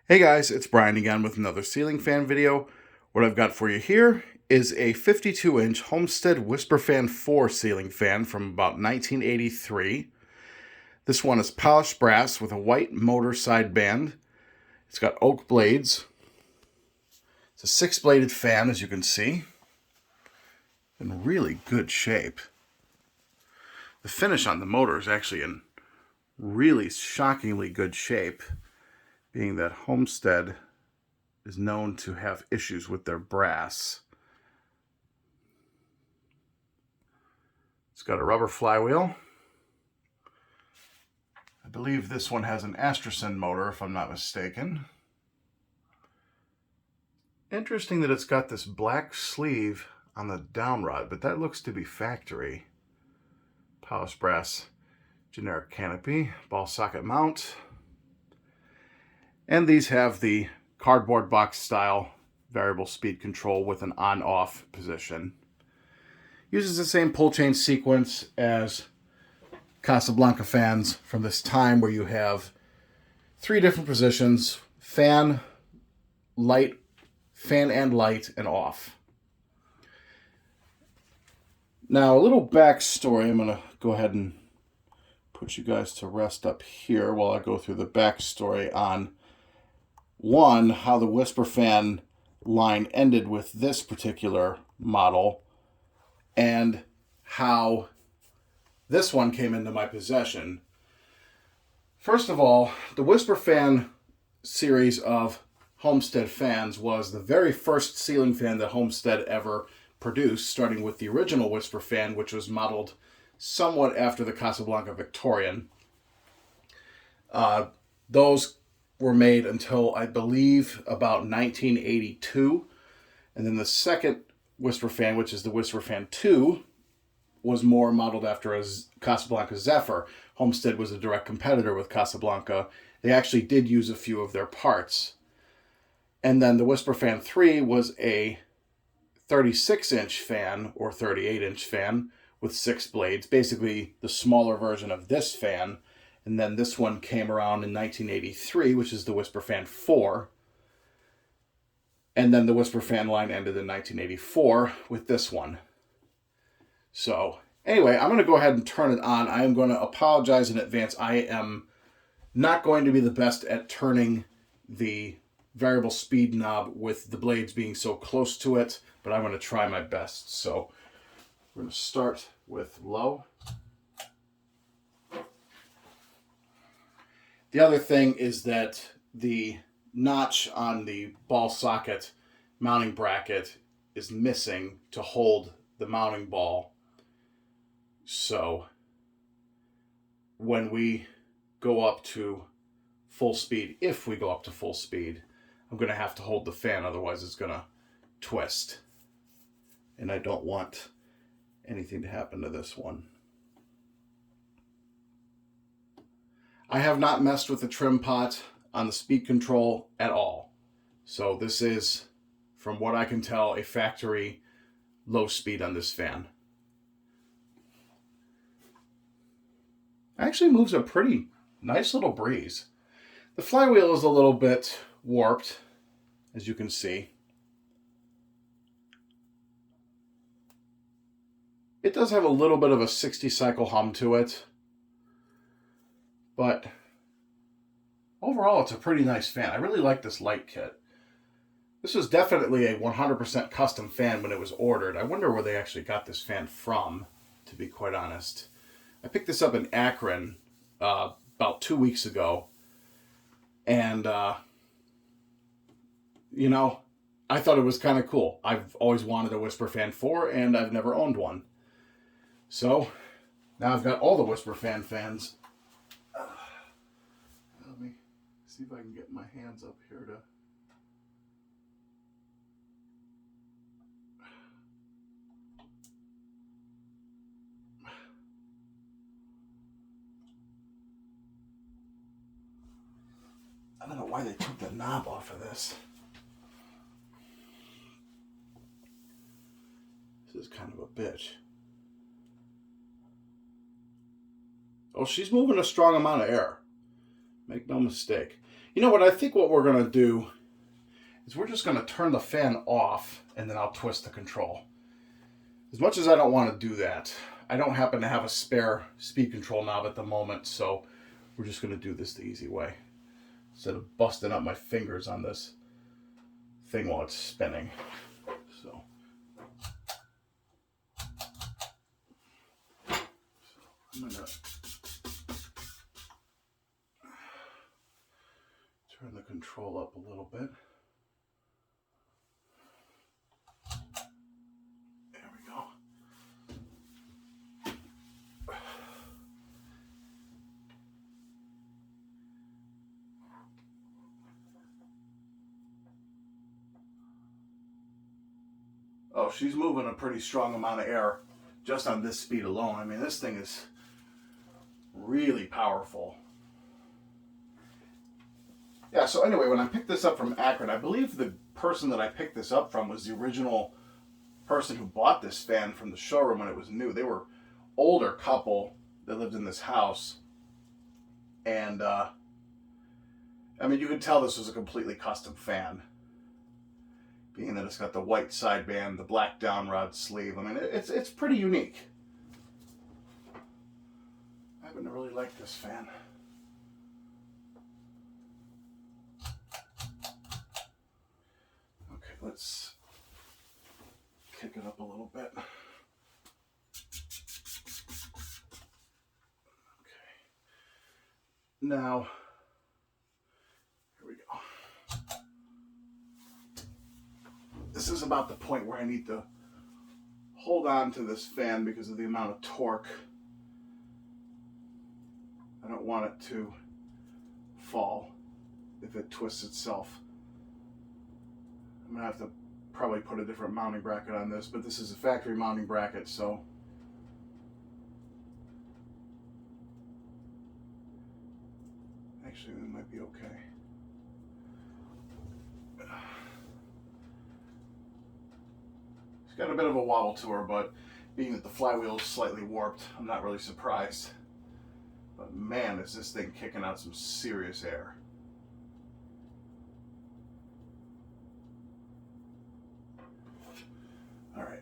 Hey guys, it's Brian again with another ceiling fan video. What I've got for you here is a 52-inch Homestead Whisperfan IV ceiling fan from about 1983. This one is polished brass with a white motor sideband. It's got oak blades. It's a 6-bladed fan, as you can see, in really good shape. The finish on the motor is actually in really shockingly good shape, being that Homestead is known to have issues with their brass. It's got a rubber flywheel. I believe this one has an Astracin motor, if I'm not mistaken. Interesting that it's got this black sleeve on the down rod, but that looks to be factory. Polished brass generic canopy, ball socket mount. And these have the cardboard box style variable speed control with an on-off position. Uses the same pull chain sequence as Casablanca fans from this time, where you have 3 different positions: fan, light, fan and light, and off. Now, a little backstory. I'm going to go ahead and put you guys to rest up here while I go through the backstory on how the Whisperfan line ended with this particular model, and how this one came into my possession. First of all, the Whisperfan series of Homestead fans was the very first ceiling fan that Homestead ever produced, starting with the original Whisperfan, which was modeled somewhat after the Casablanca Victorian. Those were made until, I believe, about 1982. And then the second Whisperfan, which is the Whisperfan II, was more modeled after a Casablanca Zephyr. Homestead was a direct competitor with Casablanca. They actually did use a few of their parts. And then the Whisperfan III was a 36-inch fan, or 38-inch fan, with 6 blades, basically the smaller version of this fan. And then this one came around in 1983, which is the Whisperfan IV. And then the Whisperfan line ended in 1984 with this one. So anyway, I'm going to go ahead and turn it on. I am going to apologize in advance. I am not going to be the best at turning the variable speed knob with the blades being so close to it, but I'm going to try my best. So we're going to start with low. The other thing is that the notch on the ball socket mounting bracket is missing to hold the mounting ball. So when we go up to full speed, if we go up to full speed, I'm going to have to hold the fan, otherwise it's going to twist. And I don't want anything to happen to this one. I have not messed with the trim pot on the speed control at all. So this is, from what I can tell, a factory low speed on this fan. Actually moves a pretty nice little breeze. The flywheel is a little bit warped, as you can see. It does have a little bit of a 60 cycle hum to it, but overall it's a pretty nice fan. I really like this light kit. This was definitely a 100% custom fan when it was ordered. I wonder where they actually got this fan from, to be quite honest. I picked this up in Akron about 2 weeks ago, and I thought it was kind of cool. I've always wanted a Whisperfan 4, and I've never owned one. So now I've got all the Whisperfan fans. Let me see if I can get my hands up here to... I don't know why they took the knob off of this. This is kind of a bitch. Oh, she's moving a strong amount of air. Make no mistake. You know what, I think what we're going to do is we're just going to turn the fan off and then I'll twist the control. As much as I don't want to do that, I don't happen to have a spare speed control knob at the moment, so we're just going to do this the easy way instead of busting up my fingers on this thing while it's spinning. So I'm going to turn the control up a little bit. There we go. Oh, she's moving a pretty strong amount of air just on this speed alone. I mean, this thing is really powerful. Yeah, so anyway, when I picked this up from Akron, I believe the person that I picked this up from was the original person who bought this fan from the showroom when it was new. They were an older couple that lived in this house. And, I mean, you could tell this was a completely custom fan, being that it's got the white sideband, the black downrod sleeve. I mean, it's pretty unique. I happen to really like this fan. Okay, let's kick it up a little bit. Okay. Now, here we go. This is about the point where I need to hold on to this fan because of the amount of torque. I don't want it to fall if it twists itself. I'm going to have to probably put a different mounting bracket on this, but this is a factory mounting bracket, so actually that might be okay. It's got a bit of a wobble to her, but being that the flywheel is slightly warped, I'm not really surprised. But man, is this thing kicking out some serious air. All right.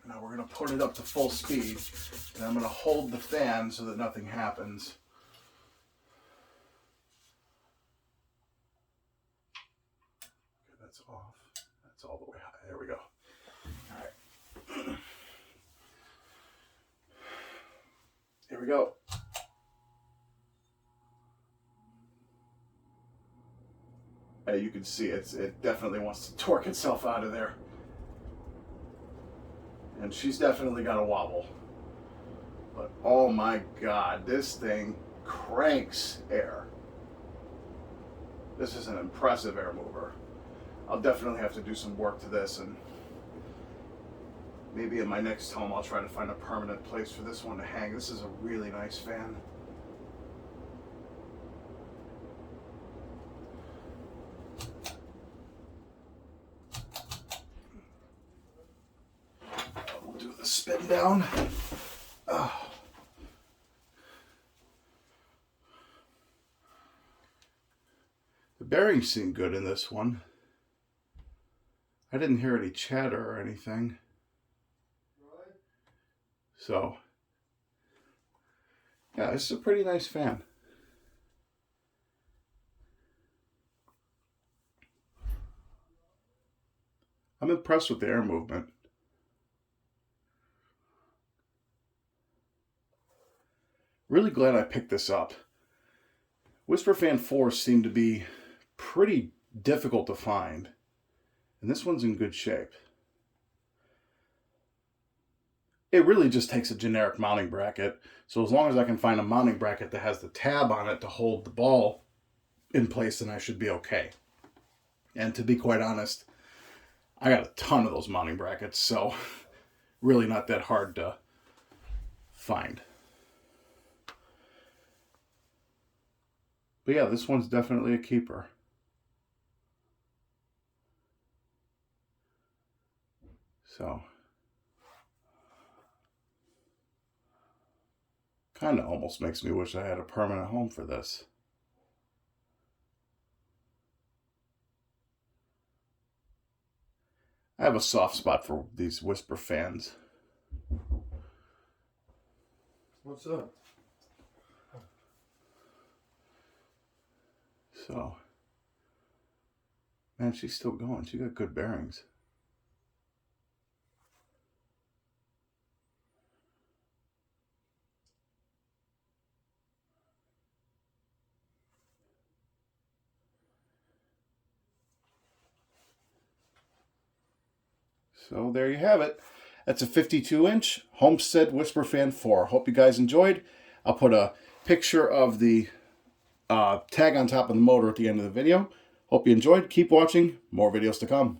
Now we're going to put it up to full speed, and I'm going to hold the fan so that nothing happens. Okay, that's off. That's all the way high. There we go. All right. Here we go. You can see it definitely wants to torque itself out of there. And she's definitely got a wobble. But oh my God, this thing cranks air. This is an impressive air mover. I'll definitely have to do some work to this, and maybe in my next home I'll try to find a permanent place for this one to hang. This is a really nice fan. We'll do the spin down. Oh. The bearings seem good in this one. I didn't hear any chatter or anything. So, yeah, this is a pretty nice fan. I'm impressed with the air movement. Really glad I picked this up. Whisperfan 4 seem to be pretty difficult to find, and this one's in good shape. It really just takes a generic mounting bracket, so as long as I can find a mounting bracket that has the tab on it to hold the ball in place, then I should be okay. And to be quite honest, I got a ton of those mounting brackets, so really not that hard to find. But yeah, this one's definitely a keeper. So Kind of almost makes me wish I had a permanent home for this. I have a soft spot for these Whisper fans. What's up? So, man, she's still going. She got good bearings. So there you have it. That's a 52-inch Homestead Whisperfan 4. Hope you guys enjoyed. I'll put a picture of the tag on top of the motor at the end of the video. Hope you enjoyed. Keep watching. More videos to come.